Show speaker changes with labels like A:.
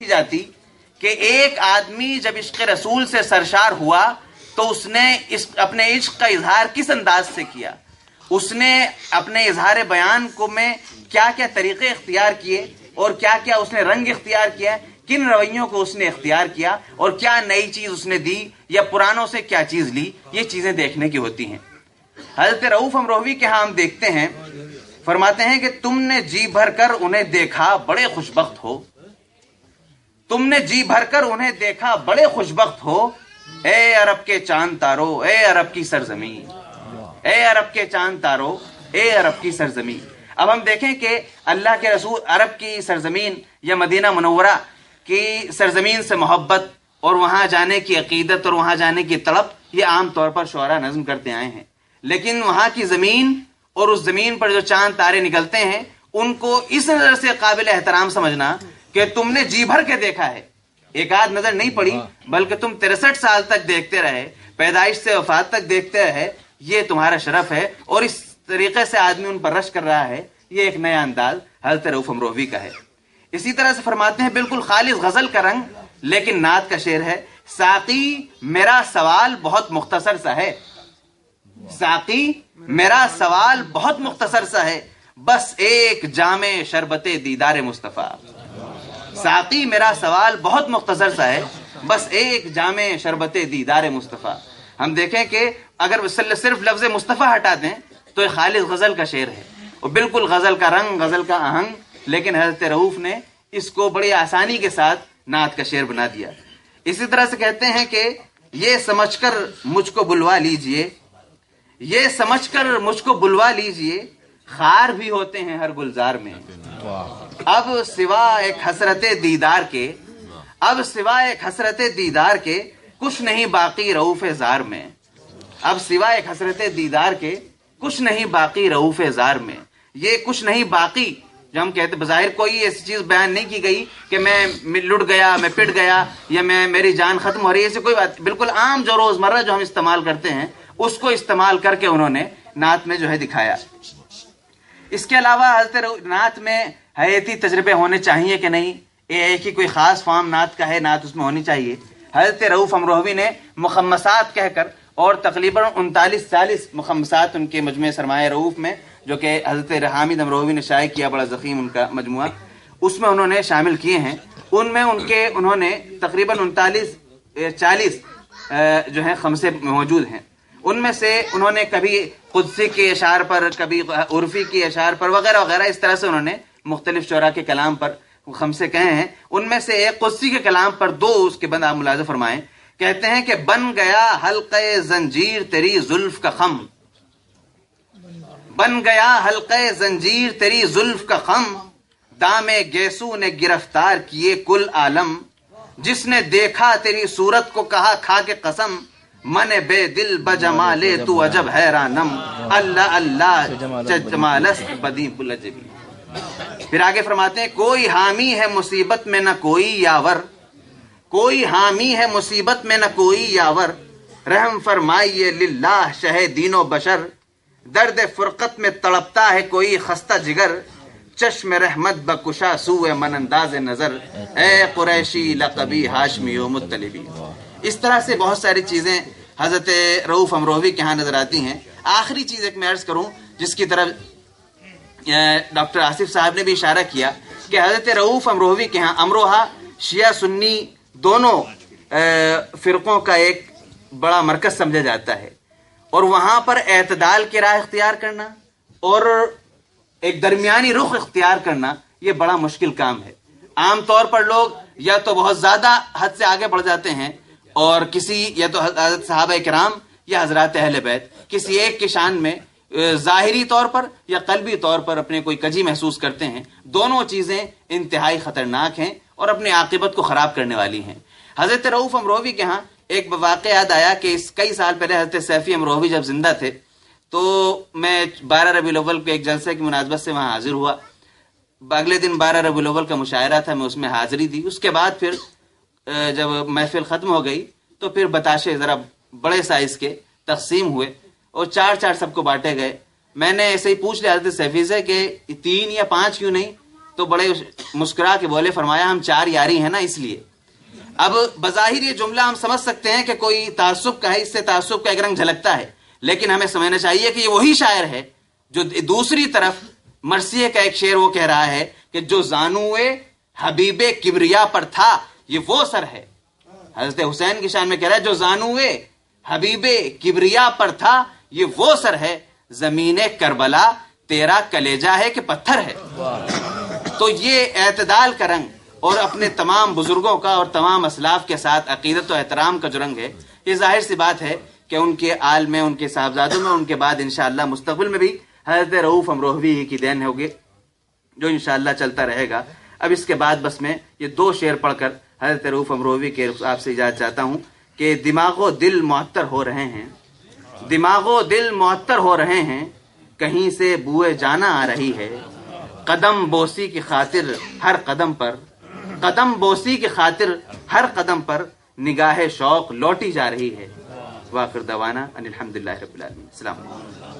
A: جاتی کہ ایک آدمی جب عشق رسول سے سرشار ہوا تو اس نے اپنے عشق کا اظہار کس انداز سے کیا، اس نے اپنے اظہار بیان کو میں کیا کیا طریقے اختیار کیے اور کیا کیا اس نے رنگ اختیار کیا، کن رویوں کو اس نے اختیار کیا اور کیا نئی چیز اس نے دی یا پرانوں سے کیا چیز لی، یہ چیزیں دیکھنے کی ہوتی ہیں۔ حضرت رؤوف امروہوی کے ہاں ہم دیکھتے ہیں، فرماتے ہیں کہ تم نے جی بھر کر انہیں دیکھا بڑے خوش بخت ہو، تم نے جی بھر کر انہیں دیکھا بڑے خوش بخت ہو، اے عرب کے چاند تارو اے عرب کی سرزمین، اے عرب کے چاند تارو اے عرب کی سرزمین۔ اب ہم دیکھیں کہ اللہ کے رسول عرب کی سرزمین یا مدینہ منورہ کی سرزمین سے محبت اور وہاں جانے کی عقیدت اور وہاں جانے کی طلب یہ عام طور پر شعراء نظم کرتے آئے ہیں، لیکن وہاں کی زمین اور اس زمین پر جو چاند تارے نکلتے ہیں ان کو اس نظر سے قابل احترام سمجھنا کہ تم نے جی بھر کے دیکھا ہے، ایک آدھ نظر نہیں پڑی بلکہ تم 63 سال تک دیکھتے رہے، پیدائش سے وفات تک دیکھتے رہے، یہ تمہارا شرف ہے، اور اس طریقے سے آدمی ان پر رش کر رہا ہے، یہ ایک نیا انداز حضرت رؤوف امروہوی کا ہے۔ اسی طرح سے فرماتے ہیں بالکل خالص غزل کا رنگ لیکن نعت کا شعر ہے، ساقی میرا سوال بہت مختصر سا ہے، ساقی میرا سوال بہت مختصر سا ہے، بس ایک جام شربت دیدار مصطفیٰ، ساقی میرا سوال بہت مختصر سا ہے، بس ایک جام شربت دیدار مصطفیٰ۔ ہم دیکھیں کہ اگر صرف لفظ مصطفیٰ ہٹا دیں تو یہ خالص غزل کا شعر ہے، اور بالکل غزل کا رنگ، غزل کا آہنگ، لیکن حضرت رؤوف نے اس کو بڑی آسانی کے ساتھ نعت کا شعر بنا دیا۔ اسی طرح سے کہتے ہیں کہ یہ سمجھ کر مجھ کو بلوا لیجئے، یہ سمجھ کر مجھ کو بلوا لیجئے، خار بھی ہوتے ہیں ہر گلزار میں، اب سوا ایک حسرت دیدار کے، اب سوا ایک حسرت دیدار کے کچھ نہیں باقی رؤوف زار میں، اب سوا ایک حسرت دیدار کے کچھ نہیں باقی رؤوف زار میں۔ یہ کچھ نہیں باقی جو ہم کہتے بظاہر کوئی ایسی چیز بیان نہیں کی گئی کہ میں لٹ گیا، میں پٹ گیا، یا میری جان ختم ہو رہی ہے، ایسی کوئی بات، بالکل عام جو روزمرہ جو ہم استعمال کرتے ہیں اس کو استعمال کر کے انہوں نے نعت میں جو ہے دکھایا۔ اس کے علاوہ حضرت نعت میں حیاتی تجربے ہونے چاہیے کہ نہیں، ایک ہی کوئی خاص فارم نعت کا ہے، نعت اس میں ہونی چاہیے۔ حضرت رؤوف امروہوی نے مخمسات کہہ کر، اور تقریباً 39-40 مخمسات ان کے مجموعہ سرمایہ رؤوف میں، جو کہ حضرت حامد امروہوی نے شائع کیا، بڑا ضخیم ان کا مجموعہ، اس میں انہوں نے شامل کیے ہیں۔ ان میں انہوں نے تقریباً 39-40 جو ہیں خمسے موجود ہیں۔ ان میں سے انہوں نے کبھی قدسی کے اشعار پر، کبھی عرفی کے اشعار پر وغیرہ وغیرہ، اس طرح سے انہوں نے مختلف شعراء کے کلام پر خمسے کہے ہیں۔ ان میں سے ایک قدسی کے کلام پر 2 اس کے بند آپ ملاحظہ فرمائیں، کہتے ہیں کہ بن گیا حلقہ زنجیر تیری زلف کا خم، بن گیا حلقہ زنجیر تیری زلف کا خم، دام گیسو نے گرفتار کیے کل عالم، جس نے دیکھا تیری صورت کو کہا کھا کے قسم، من بے دل بجمالے تو عجب حیرانم، اللہ اللہ جمالست بدی بلجبی۔ پھر آگے فرماتے ہیں کوئی حامی ہے مصیبت میں نہ کوئی یاور، کوئی حامی ہے مصیبت میں نہ کوئی یاور، رحم فرمائیے للہ شہ دین و بشر، درد فرقت میں تڑپتا ہے کوئی خستہ جگر، چشم رحمت بکشا سوئے من انداز نظر، اے قریشی لقبی ہاشمی و مطلبی۔ اس طرح سے بہت ساری چیزیں حضرت رؤوف امروہوی کے ہاں نظر آتی ہیں۔ آخری چیز ایک میں عرض کروں جس کی طرف ڈاکٹر آصف صاحب نے بھی اشارہ کیا کہ حضرت رؤوف امروہوی کے ہاں امروہہ شیعہ سنی دونوں فرقوں کا ایک بڑا مرکز سمجھا جاتا ہے، اور وہاں پر اعتدال کی راہ اختیار کرنا اور ایک درمیانی رخ اختیار کرنا یہ بڑا مشکل کام ہے۔ عام طور پر لوگ یا تو بہت زیادہ حد سے آگے بڑھ جاتے ہیں اور کسی یا تو حضرت صحابہ کرام یا حضرات اہل بیت کسی ایک کی شان میں ظاہری طور پر یا قلبی طور پر اپنے کوئی کجی محسوس کرتے ہیں۔ دونوں چیزیں انتہائی خطرناک ہیں اور اپنی عاقبت کو خراب کرنے والی ہیں۔ حضرت رؤوف امروہوی کے ہاں ایک واقعہ یاد آیا کہ کئی سال پہلے حضرت سیفی امروہوی جب زندہ تھے تو میں 12 ربیع الاول کے ایک جلسے کی مناسبت سے وہاں حاضر ہوا۔ اگلے دن 12 ربیع الاول کا مشاعرہ تھا، میں اس میں حاضری دی۔ اس کے بعد پھر جب محفل ختم ہو گئی تو پھر بتاشے ذرا بڑے سائز کے تقسیم ہوئے اور 4 سب کو بانٹے گئے۔ میں نے ایسے ہی پوچھ لیا حضرت سیفی سے کہ 3 یا 5 کیوں نہیں؟ تو بڑے مسکرا کے بولے، فرمایا ہم 4 یاری ہیں نا اس لیے۔ اب بظاہر یہ جملہ ہم سمجھ سکتے ہیں کہ کوئی تعصب کا ہے، اس سے تعصب کا ایک رنگ جھلکتا ہے، لیکن ہمیں سمجھنا چاہیے کہ یہ وہی شاعر ہے جو دوسری طرف مرثیے کا ایک شعر وہ کہہ رہا ہے کہ جو زانوئے حبیب کبریا پر تھا یہ وہ سر ہے۔ حضرت حسین کی شان میں کہہ رہا ہے جو زانوئے حبیب کبریا پر تھا یہ وہ سر ہے، زمین کربلا تیرا کلیجہ ہے کہ پتھر ہے۔ تو یہ اعتدال کا رنگ اور اپنے تمام بزرگوں کا اور تمام اسلاف کے ساتھ عقیدت و احترام کا جو رنگ ہے، یہ ظاہر سی بات ہے کہ ان کے آل میں، ان کے صاحبزادوں میں، ان کے بعد انشاءاللہ مستقبل میں بھی حضرت رؤوف امروہوی کی دین ہوگی جو انشاءاللہ چلتا رہے گا۔ اب اس کے بعد بس میں یہ 2 شعر پڑھ کر حضرت رؤوف امروہوی کے آپ سے اجازت چاہتا ہوں کہ دماغ و دل معطر ہو رہے ہیں، دماغ و دل معطر ہو رہے ہیں، کہیں سے بوئے جانا آ رہی ہے، قدم بوسی کی خاطر ہر قدم پر، قدم بوسی کی خاطر ہر قدم پر نگاہ شوق لوٹی جا رہی ہے۔ وآخر دعوانا ان الحمدللہ رب العالمین۔ السلام علیکم۔